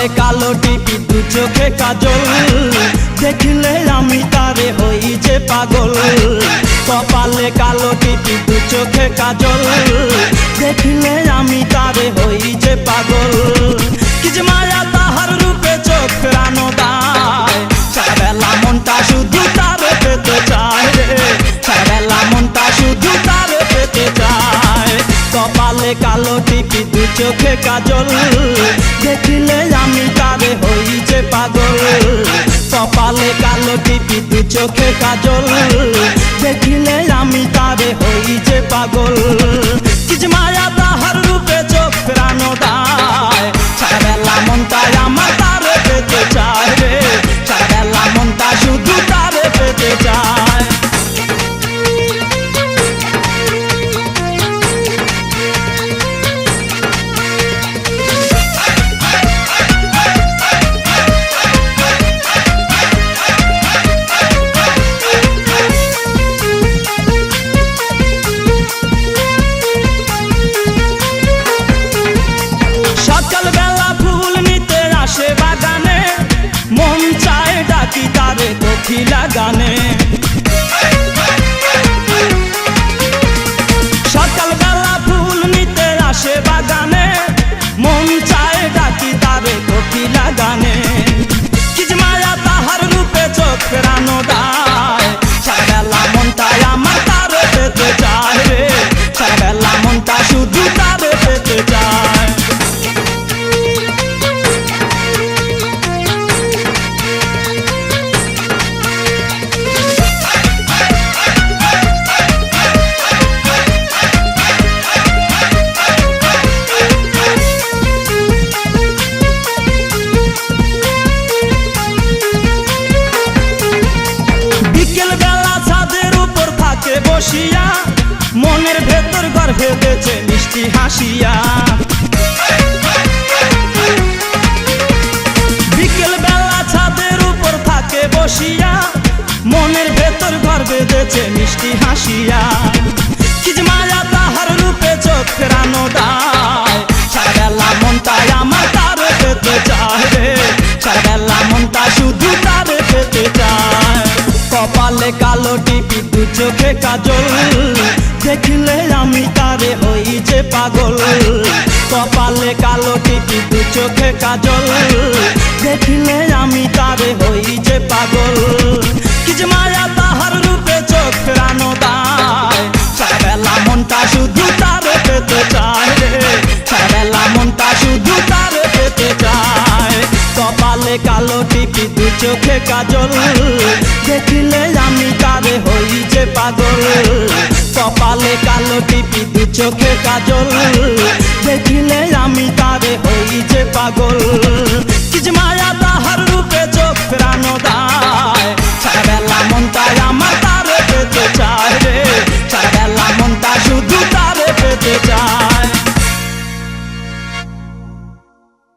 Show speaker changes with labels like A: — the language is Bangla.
A: কপালে কালো টিপি দু চোখে কাজল দেখিলে আমি তারে হই যে পাগল। কপালে কালো টিপি দু চোখে কাজল দেখিলে আমি তারে হই যে পাগল। কি যে মায়া তাহার রূপে চোখ রানো দায়, সারাবেলা মনটা শুধু তারে পেতে চায় রে, সারাবেলা মনটা শুধু তারে পেতে চায়। কপালে কালো টিপি দু চোখে কাজল দেখিলে আমি তারে হই যে পাগল। কপালে কালো টিপি দু চোখে কাজল দেখিলে আমি তারে হই যে পাগল। কি যে মায়া তাহার রূপে চোখ রানো দায়, সারাবেলা মনটা আমার তারে পেতে চায় রে, সারাবেলা মনটা শুধু তারে পেতে চায়। বাগানে মন চায় ডাকি তারে কোকিলা গানে, সকালবেলা ফুল নিতে আসে বাগানে মন চায় ডাকি তারে কোকিলা গানে। কি যে মায়া তাহার রূপে চোখ রানো দায়, সারাবেলা মনটা আমার তারে পেতে চায় রে, সারাবেলা মনটা শুধু তারে পেতে চায়। বসিয়া মনের ভেতর ঘর ভেবেছে মিষ্টি হাসিয়া, বিকেল বেলা ছাদের উপর থাকে বসিয়া মনের ভেতর ঘর বেঁধেছে মিষ্টি হাসিয়া। কি যে মায়া তাহার রূপে চোখ রানো দায়, সারাবেলা মনটা আমার তারে পেতে চায় রে, সারাবেলা মনটা শুধু তারে পেতে চায়। কপালে কালো টিপি দু চোখে কাজল দেখিলে আমি তারে হই যে পাগল। কপালে কালো টিপি দু চোখে কাজল দেখিলে আমি তারে হই যে পাগল। কি যে মায়া তাহার রূপে চোখ রানো দায়, সারাবেলা মনটা শুধু তারে পেতে চায় রে, সারাবেলা মনটা শুধু তারে পেতে চায়। কপালে কালো টিপি দু চোখে কাজল দেখিলে আমি তারে হই যে পাগল। কপালে কালো টিপি দু চোখে কাজল দেখিলে আমি তারে হই যে পাগল। কি যে